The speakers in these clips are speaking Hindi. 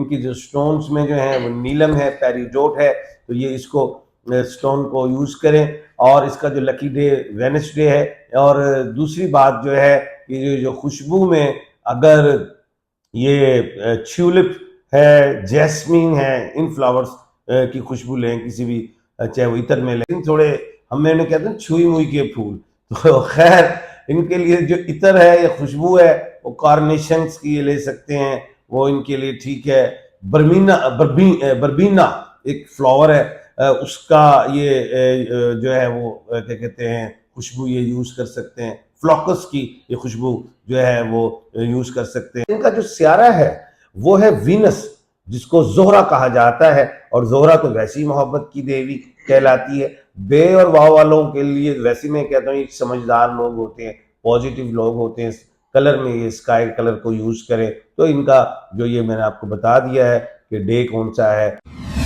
इनकी जो स्टोन्स में जो है वो नीलम है, पेरिडोट है, तो ये इसको स्टोन को यूज़ करें। और इसका जो लकी डे वेडनेसडे है। और दूसरी बात जो है कि जो खुशबू में अगर ये ट्यूलिप है, जैस्मीन है, इन फ्लावर्स की खुशबू लें किसी भी, चाहे वो इतर में लें, थोड़े हमने कहते हैं छुई मुई के फूल, तो खैर इनके लिए जो इतर है या खुशबू है वो कार्नेशंस की ये ले सकते हैं, वो इनके लिए ठीक है। बर्बीना एक फ्लावर है, उसका ये जो है वो क्या कहते हैं खुशबू ये यूज कर सकते हैं। फ्लॉकस की ये खुशबू जो है वो यूज कर सकते हैं। इनका जो स्यारा है वो है वीनस, जिसको जोहरा कहा जाता है, और जोहरा तो वैसी मोहब्बत की देवी कहलाती है। बे और वाव वालों के लिए वैसे मैं कहता हूँ समझदार लोग होते हैं, पॉजिटिव लोग होते हैं, कलर में ये स्काई कलर को यूज करें। तो इनका जो ये मैंने आपको बता दिया है कि डे कौन सा है।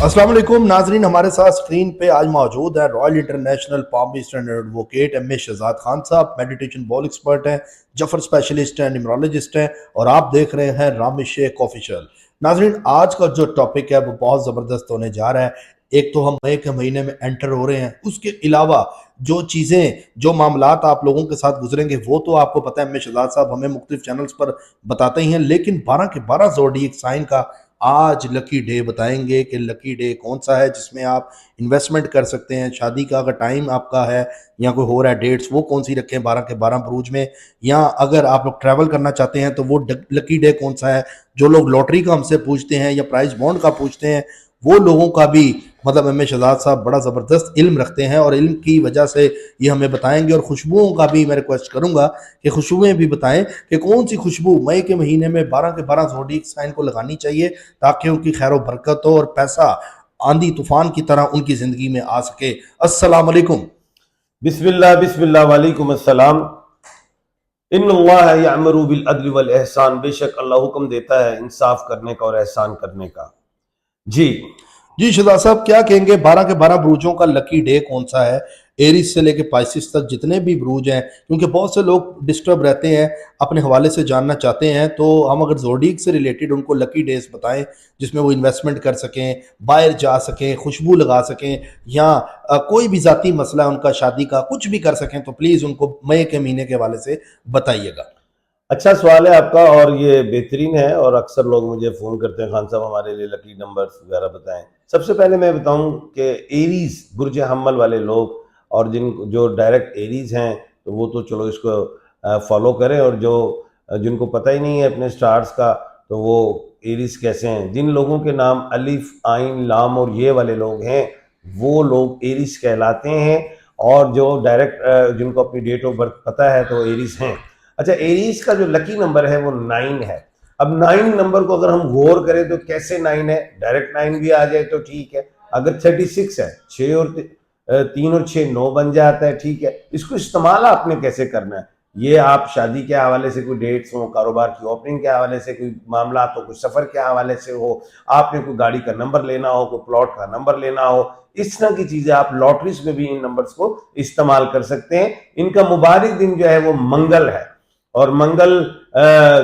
अस्सलाम वालेकुम नाजरीन, हमारे साथ स्क्रीन पे आज मौजूद है royal international palm standard advocate M A Shahzad Khan साहब। मेडिटेशन बॉल एक्सपर्ट हैं, जफर स्पेशलिस्ट हैं, न्यूमरोलॉजिस्ट हैं, और आप देख रहे हैं रामिश शेख ऑफिशियल। नाजरीन, आज का जो टॉपिक है वो बहुत ज़बरदस्त होने जा रहा है। एक तो हम मई के महीने में एंटर हो रहे हैं, उसके अलावा जो चीज़ें जो मामलात आप लोगों के साथ गुजरेंगे वो तो आपको पता है, एम ए शहजाद साहब हमें मुख्तलिफ चैनल्स पर बताते ही हैं, लेकिन 12 के 12 ज़ोडिएक साइन का आज लकी डे बताएंगे कि लकी डे कौन सा है जिसमें आप इन्वेस्टमेंट कर सकते हैं। शादी का अगर टाइम आपका है या कोई हो रहा है डेट्स, वो कौन सी रखें 12 के 12 बुरूज में, या अगर आप लोग ट्रैवल करना चाहते हैं तो वो लकी डे कौन सा है। जो लोग लॉटरी का हमसे पूछते हैं या प्राइज बॉन्ड का पूछते हैं, वो लोगों का भी मतलब एम ए शहजाद साहब बड़ा ज़बरदस्त इल्म रखते हैं और इल्म की वजह से ये हमें बताएंगे। और खुशबुओं का भी मैं रिक्वेस्ट करूंगा कि खुशबुएं भी बताएं कि कौन सी खुशबू मई के महीने में 12 के 12 ज़ोडिएक साइन को लगानी चाहिए ताकि उनकी खैर बरकत हो और पैसा आंधी तूफान की तरह उनकी ज़िंदगी में आ सके। अस्सलाम वालेकुम। बिस्मिल्लाह बिस्मिल्लाह वालेकुम अस्सलाम। इन्नल्लाह यअमुरु बिल अदल वल एहसान, बेशक अल्लाह हुक्म देता है इंसाफ करने का और एहसान करने का। जी शहजाद साहब, क्या कहेंगे 12 के 12 ब्रूजों का लकी डे कौन सा है? एरिस से लेके पाइसिस तक जितने भी ब्रूज हैं, क्योंकि बहुत से लोग डिस्टर्ब रहते हैं, अपने हवाले से जानना चाहते हैं, तो हम अगर ज़ोडिएक से रिलेटेड उनको लकी डेज बताएं जिसमें वो इन्वेस्टमेंट कर सकें, बाहर जा सकें, खुशबू लगा सकें, या कोई भी ज़ाती मसला उनका शादी का कुछ भी कर सकें, तो प्लीज़ उनको मई के महीने के हवाले से बताइएगा। अच्छा सवाल है आपका और ये बेहतरीन है, और अक्सर लोग मुझे फ़ोन करते हैं खान साहब हमारे लिए लकी नंबर्स वगैरह बताएं। सबसे पहले मैं बताऊं कि एरीज बुर्ज हम्मल वाले लोग और जो डायरेक्ट एरीज हैं तो वो तो चलो इसको फॉलो करें, और जो जिनको पता ही नहीं है अपने स्टार्स का तो वो एरीज कैसे हैं। जिन लोगों के नाम अलिफ आइन लाम और ये वाले लोग हैं वो लोग एरीज कहलाते हैं, और जो डायरेक्ट जिनको अपनी डेट ऑफ बर्थ पता है तो एरीज हैं। अच्छा, एरीज का जो लकी नंबर है वो 9 है। अब 9 नंबर को अगर हम गौर करें तो कैसे 9 है, डायरेक्ट 9 भी आ जाए तो ठीक है। अगर 36 है, 6 और 3 और 6 9 बन जाता है, ठीक है। इसको इस्तेमाल आपने कैसे करना है, ये आप शादी के हवाले से कोई डेट्स हो, कारोबार की ओपनिंग के हवाले से कोई मामला हो, कोई सफर के हवाले से हो, आपने कोई गाड़ी का नंबर लेना हो, कोई प्लॉट का नंबर लेना हो, इस तरह की चीजें आप लॉटरीज में भी इन नंबर्स को इस्तेमाल कर सकते हैं। इनका मुबारक दिन जो है वो मंगल है, और मंगल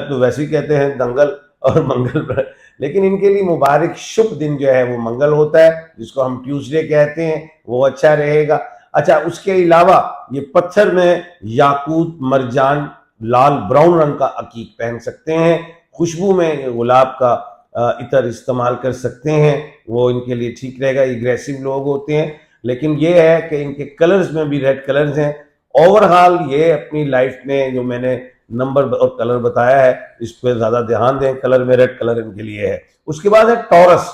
तो वैसे ही कहते हैं दंगल और मंगल, लेकिन इनके लिए मुबारक शुभ दिन जो है वो मंगल होता है, जिसको हम ट्यूसडे कहते हैं, वो अच्छा रहेगा। अच्छा, उसके अलावा ये पत्थर में याकूत, मरजान, लाल ब्राउन रंग का अकीक पहन सकते हैं। खुशबू में गुलाब का इतर इस्तेमाल कर सकते हैं, वो इनके लिए ठीक रहेगा। एग्रेसिव लोग होते हैं, लेकिन ये है कि इनके कलर्स में भी रेड कलर्स हैं। ओवरऑल ये अपनी लाइफ में जो मैंने नंबर और कलर बताया है इस पर ज्यादा ध्यान दें, कलर में रेड कलर इनके लिए है। उसके बाद है टॉरस।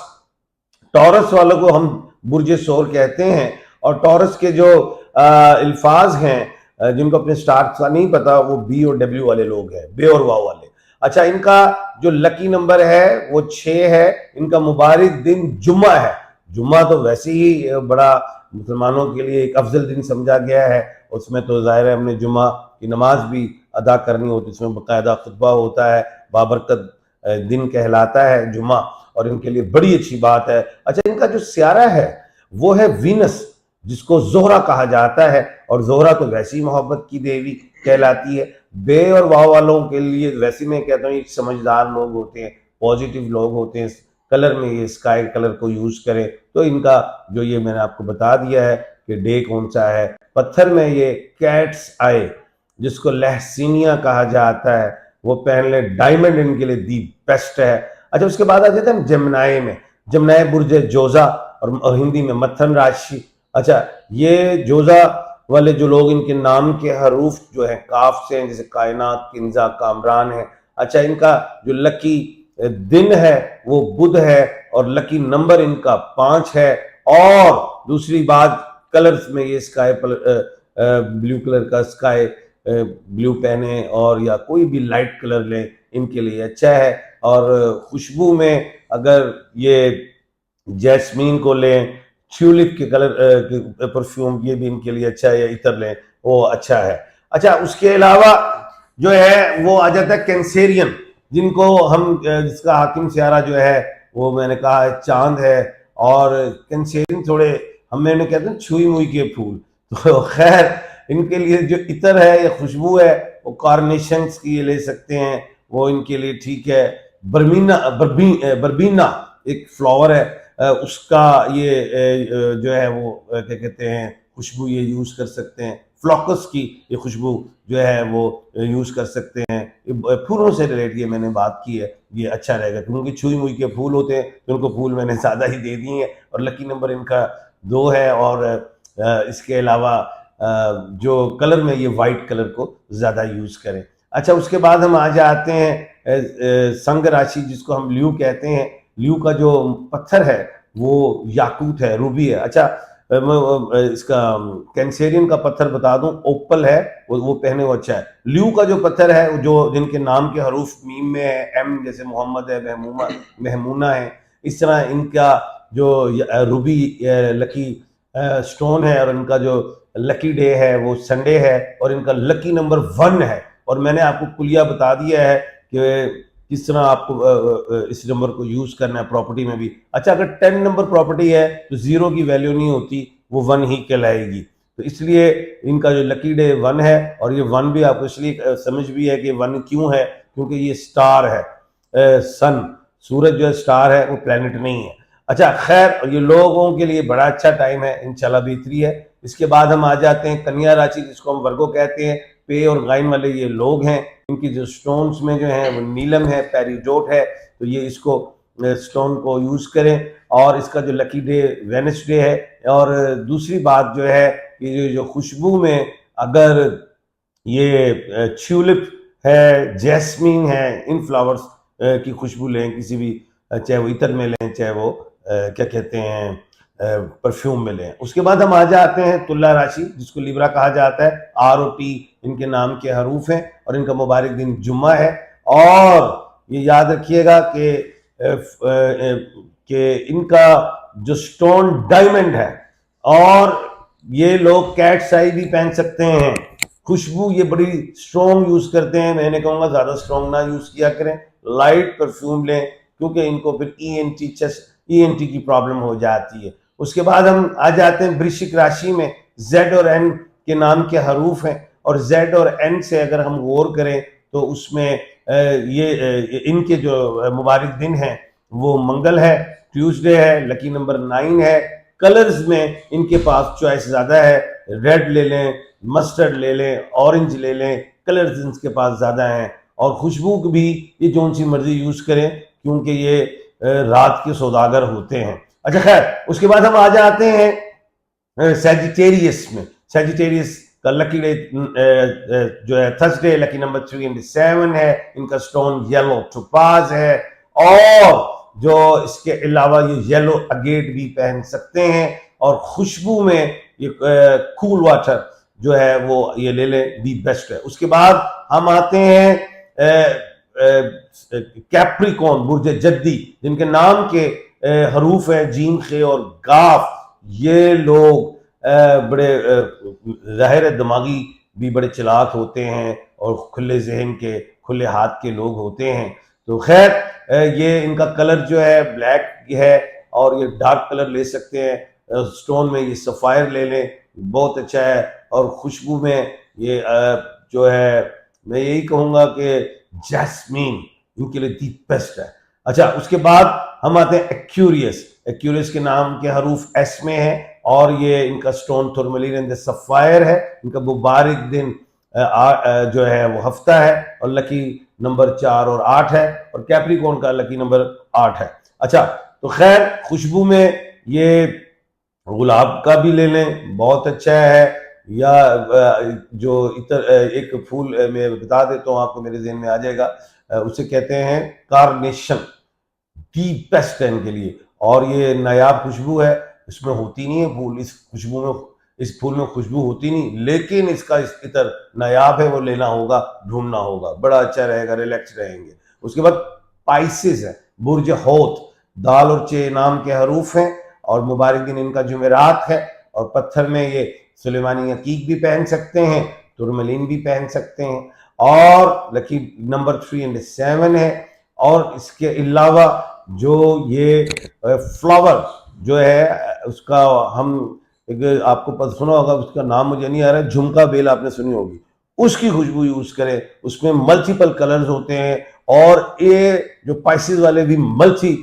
टॉरस वालों को हम बुर्ज सोर कहते हैं, और टॉरस के जो अल्फाज हैं जिनको अपने स्टार्स का नहीं पता, वो बी और डब्ल्यू वाले लोग हैं, बे और वाव वाले। अच्छा, इनका जो लकी नंबर है वो 6 है। इनका मुबारक दिन जुम्मा है। जुम्मा तो वैसे ही बड़ा मुसलमानों के लिए एक अफजल दिन समझा गया है। उसमें तो जाहिर है हमने जुम्मा की नमाज भी अदा करनी होती है, इसमें बाकायदा खुतबा होता है, बाबरकत दिन कहलाता है जुम्मा, और इनके लिए बड़ी अच्छी बात है। अच्छा, इनका जो स्यारा है वो है वीनस, जिसको जोहरा कहा जाता है, और जोहरा तो वैसी मोहब्बत की देवी कहलाती है। बे और वाव वालों के लिए वैसे मैं कहता हूँ समझदार लोग होते हैं, पॉजिटिव लोग होते हैं, कलर में ये स्काई कलर को यूज करें। तो इनका जो ये मैंने आपको बता दिया है कि डे कौन सा है। पत्थर में ये कैट्स आई जिसको लहसीनिया कहा जाता है वो पहन ले, डायमंड इनके लिए दी बेस्ट है। अच्छा, उसके बाद आ जाते हैं जमनाए में। जमनाए बुर्ज जोजा और हिंदी में मत्थन राशि। अच्छा, ये जोजा वाले जो लोग, इनके नाम के हरूफ जो है काफ से हैं, जैसे कायनात, किंजा, कामरान है। अच्छा, इनका जो लकी दिन है वो बुध है और लकी नंबर इनका 5 है। और दूसरी बात, कलर्स में ये स्काई ब्लू कलर का स्काई ब्लू पहने और या कोई भी लाइट कलर लें, इनके लिए अच्छा है। और खुशबू में अगर ये जैस्मीन को लें, ट्यूलिप के कलर के परफ्यूम, ये भी इनके लिए अच्छा है, या इतर लें वो अच्छा है। अच्छा, उसके अलावा जो है वो आ जाता है कैंसेरियन, जिनको हम जिसका हाकिम सियारा जो है वो मैंने कहा है चांद है। और कैंसेरियन थोड़े हमने कहते हैं छुई मुई के फूल। तो खैर, इनके लिए जो इतर है या खुशबू है वो कार्नेशंस की ये ले सकते हैं, वो इनके लिए ठीक है। बर्बीना एक फ्लावर है, उसका ये जो है वो क्या कहते हैं खुशबू ये यूज कर सकते हैं। फ्लॉकस की ये खुशबू जो है वो यूज कर सकते हैं। फूलों से रिलेटेड ये मैंने बात की है, ये अच्छा रहेगा क्योंकि छुई मुई के फूल होते हैं, तो उनको फूल मैंने ज़्यादा ही दे दिए हैं। और लकी नंबर इनका 2 है। और इसके अलावा जो कलर में ये वाइट कलर को ज़्यादा यूज करें। अच्छा, उसके बाद हम आ जाते हैं संग राशि, जिसको हम ल्यू कहते हैं। ल्यू का जो पत्थर है वो याकूत है, रूबी है। अच्छा, इसका कैंसेरियन का पत्थर बता दूं, ओपल है, वो पहने वो अच्छा है। ल्यू का जो पत्थर है, जो जिनके नाम के हरूफ मीम में है, एम जैसे मोहम्मद है, महमूना है, इस तरह इनका जो रूबी लकी स्टोन है। और इनका जो लकी डे है वो संडे है और इनका लकी नंबर 1 है। और मैंने आपको कुलिया बता दिया है कि किस तरह आपको इस नंबर को यूज करना है प्रॉपर्टी में भी। अच्छा, अगर 10 नंबर प्रॉपर्टी है तो 0 की वैल्यू नहीं होती, वो 1 ही कहलाएगी। तो इसलिए इनका जो लकी डे 1 है। और ये 1 भी आपको इसलिए समझ भी है कि 1 क्यों है, क्योंकि ये स्टार है, सन, सूरज जो है स्टार है, वो प्लेनेट नहीं है। अच्छा, खैर, ये लोगों के लिए बड़ा अच्छा टाइम है, इंशाल्लाह बेहतरी है। इसके बाद हम आ जाते हैं कन्या राशि, जिसको हम वर्गो कहते हैं। पे और गाइन वाले ये लोग हैं, इनकी जो स्टोन्स में जो है वो नीलम है, पेरिडोट है, तो ये इसको स्टोन को यूज करें। और इसका जो लकी डे वेडनेसडे है। और दूसरी बात जो है कि जो खुशबू में अगर ये ट्यूलिप है, जैस्मीन है, इन फ्लावर्स की खुशबू लें किसी भी, चाहे वो इतर में लें, चाहे वो क्या कहते हैं परफ्यूम में लें। उसके बाद हम आ जाते हैं तुला राशि, जिसको लिब्रा कहा जाता है। ROT इनके नाम के हरूफ हैं और इनका मुबारक दिन जुम्मा है। और ये याद रखिएगा कि इनका जो स्टोन डायमंड है। और ये लोग कैट्स आई भी पहन सकते हैं। खुशबू ये बड़ी स्ट्रॉन्ग यूज करते हैं, मैंने कहूँगा ज़्यादा स्ट्रॉन्ग ना यूज किया करें, लाइट परफ्यूम लें, क्योंकि इनको फिर ENT की प्रॉब्लम हो जाती है। उसके बाद हम आ जाते हैं वृश्चिक राशि में। Z और N के नाम के हरूफ हैं और Z और N से अगर हम गौर करें तो उसमें ये इनके जो मुबारक दिन हैं वो मंगल है, ट्यूसडे है, लकी नंबर 9 है। कलर्स में इनके पास चॉइस ज़्यादा है, रेड ले लें, मस्टर्ड ले लें, ऑरेंज ले लें, कलर्स इनके पास ज़्यादा हैं। और खुशबू भी ये जो सी मर्जी यूज़ करें, क्योंकि ये रात के सौदागर होते हैं। अच्छा, खैर, उसके बाद हम आ जाते हैं सैजिटेरियस में। सैजिटेरियस का लकी डे जो है थर्सडे, लकी नंबर 3 है। इनका स्टोन येलो टोपाज है। और जो इसके अलावा ये येलो अगेट भी पहन सकते हैं। और खुशबू में ये कूल वाटर जो है वो ये ले लें, दी बेस्ट है। उसके बाद हम आते हैं कैप्रिकॉर्न, बुर्ज जद्दी, जिनके नाम के हरूफ है जीम, खे और गाफ। ये लोग बड़े ज़ाहिर दिमागी भी बड़े चालाक होते हैं और खुले जहन के, खुले हाथ के लोग होते हैं। तो खैर, ये इनका कलर जो है ब्लैक है और ये डार्क कलर ले सकते हैं। स्टोन में ये सफ़ायर ले लें, बहुत अच्छा है। और खुशबू में ये जो है मैं यही कहूँगा कि जैस्मीन इनके लिए दी बेस्ट है। अच्छा, उसके बाद हम आते हैं एक्यूरियस। एक्यूरियस के नाम के हरूफ एस में है और ये इनका स्टोन टूरमलीन एंड सफायर है। इनका मुबारक दिन जो है वो हफ्ता है और लकी नंबर 4 और 8 है और कैप्रिकॉर्न का लकी नंबर 8 है। अच्छा, तो खैर खुशबू में ये गुलाब का भी ले लें, बहुत अच्छा है, या जो इतर एक फूल मैं बता देता हूँ आपको, मेरे जहन में आ जाएगा, उसे कहते हैं कार्नेशन, डीपेस्ट है इनके लिए और ये नायाब खुशबू है। इसमें होती नहीं है फूल, इस खुशबू में, इस फूल में खुशबू होती नहीं, लेकिन इसका इस इतर नायाब है, वो लेना होगा, ढूंढना होगा, बड़ा अच्छा रहेगा, रिलैक्स रहेंगे। उसके बाद पाइसेस है, बुर्ज होत, दाल और चे नाम के हरूफ हैं और मुबारक दिन इनका जुमेरात है और पत्थर में ये सुलेमानी अकीक भी पहन सकते हैं, तुरमलीन भी पहन सकते हैं और लकी नंबर 3 एंड 7 है। और इसके अलावा जो ये फ्लावर जो है उसका हम एक आपको पता सुना होगा, उसका नाम मुझे नहीं आ रहा है, झुमका बेल आपने सुनी होगी, उसकी खुशबू यूज करें। उसमें मल्टीपल कलर्स होते हैं और ये जो पाइसेस वाले भी मल्टी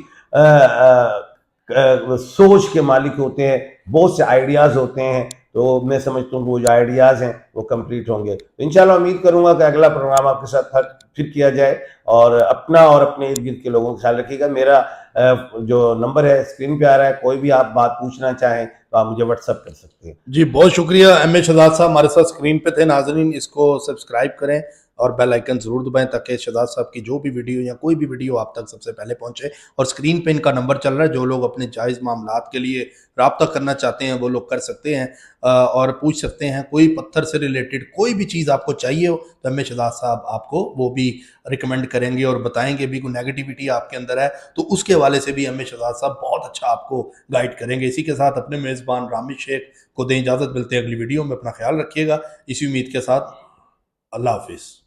सोच के मालिक होते हैं, बहुत से आइडियाज होते हैं, तो मैं समझता हूँ वो जो आइडियाज हैं वो कंप्लीट होंगे। इंशाल्लाह उम्मीद करूंगा कि अगला प्रोग्राम आपके साथ फिर किया जाए और अपना और अपने इर्द गिर्द के लोगों का ख्याल रखिएगा। मेरा जो नंबर है स्क्रीन पे आ रहा है, कोई भी आप बात पूछना चाहें तो आप मुझे व्हाट्सअप कर सकते हैं। जी बहुत शुक्रिया एम ए शहजाद साहब, हमारे साथ स्क्रीन पे थे। नाजरीन इसको सब्सक्राइब करें और बेल आइकन जरूर दबाएं ताकि शहजाद साहब की जो भी वीडियो या कोई भी वीडियो आप तक सबसे पहले पहुंचे। और स्क्रीन पे इनका नंबर चल रहा है, जो लोग अपने जायज़ मामलात के लिए रब्ता करना चाहते हैं वो लोग कर सकते हैं और पूछ सकते हैं। कोई पत्थर से रिलेटेड कोई भी चीज़ आपको चाहिए हो तो एम ए शहजाद साहब आपको वो भी रिकमेंड करेंगे और बताएंगे भी। कोई नेगेटिविटी आपके अंदर है तो उसके हवाले से भी एम ए शहजाद साहब बहुत अच्छा आपको गाइड करेंगे। इसी के साथ अपने मेज़बान रामिज शेख को दें इजाज़त, मिलते हैं अगली वीडियो में। अपना ख्याल रखिएगा इसी उम्मीद के साथ, अल्लाह हाफिज़।